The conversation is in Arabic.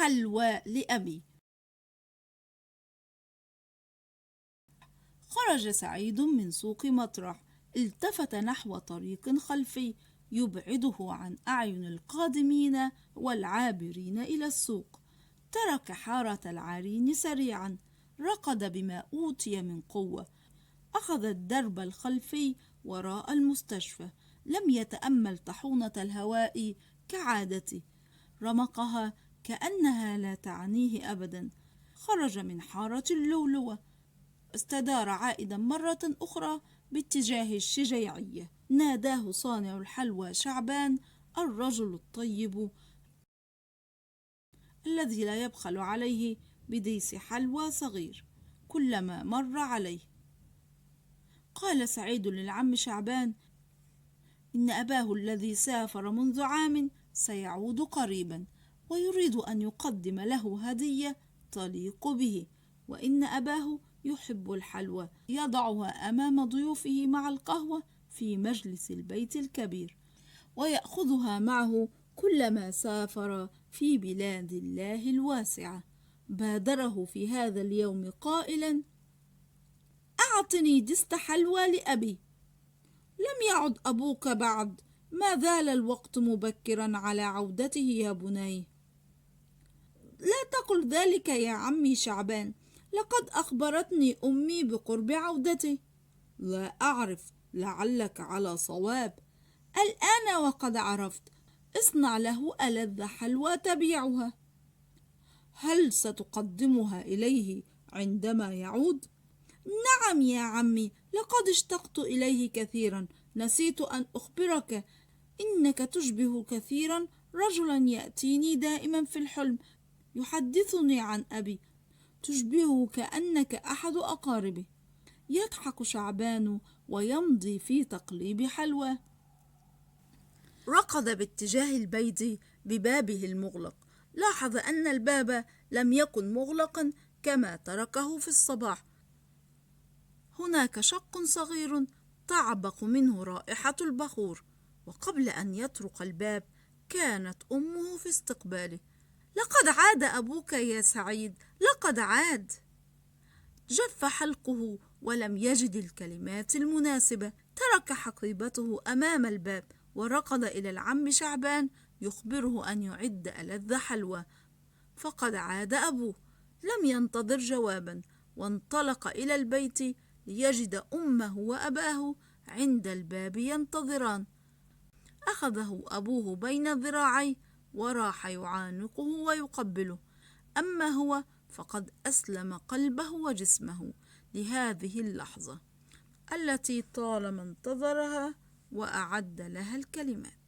حلوى لأبي. خرج سعيد من سوق مطرح، التفت نحو طريق خلفي يبعده عن أعين القادمين والعابرين إلى السوق. ترك حارة العرين سريعا، ركض بما أوتي من قوة، أخذ الدرب الخلفي وراء المستشفى. لم يتأمل طاحونة الهواء كعادته، رمقها كأنها لا تعنيه أبدا. خرج من حارة اللؤلؤة، استدار عائدا مرة أخرى باتجاه الشجيعية. ناداه صانع الحلوى شعبان، الرجل الطيب الذي لا يبخل عليه بديس حلوى صغير كلما مر عليه. قال سعيد للعم شعبان إن أباه الذي سافر منذ عام سيعود قريبا، ويريد أن يقدم له هدية تليق به، وإن أباه يحب الحلوى، يضعها أمام ضيوفه مع القهوة في مجلس البيت الكبير، ويأخذها معه كلما سافر في بلاد الله الواسعة. بادره في هذا اليوم قائلا: أعطني دست حلوى لأبي. لم يعد أبوك بعد، ما زال الوقت مبكرا على عودته يا بني. لا تقل ذلك يا عمي شعبان، لقد أخبرتني أمي بقرب عودته. لا أعرف، لعلك على صواب. الآن وقد عرفت، اصنع له ألذ حلوى تبيعها. هل ستقدمها إليه عندما يعود؟ نعم يا عمي، لقد اشتقت إليه كثيرا. نسيت أن أخبرك إنك تشبه كثيرا رجلا يأتيني دائما في الحلم يحدثني عن أبي، تشبهه كأنك أحد أقاربه. يضحك شعبان ويمضي في تقليب حلوى. ركض باتجاه البيت ببابه المغلق، لاحظ أن الباب لم يكن مغلقا كما تركه في الصباح. هناك شق صغير تعبق منه رائحة البخور، وقبل أن يطرق الباب كانت أمه في استقباله. لقد عاد أبوك يا سعيد، لقد عاد. جف حلقه ولم يجد الكلمات المناسبة، ترك حقيبته أمام الباب وركض إلى العم شعبان يخبره أن يعد ألذ حلوى، فقد عاد أبوه. لم ينتظر جوابا، وانطلق إلى البيت ليجد أمه وأباه عند الباب ينتظران. أخذه أبوه بين ذراعيه وراح يعانقه ويقبله، أما هو فقد أسلم قلبه وجسمه لهذه اللحظة التي طالما انتظرها وأعد لها الكلمات.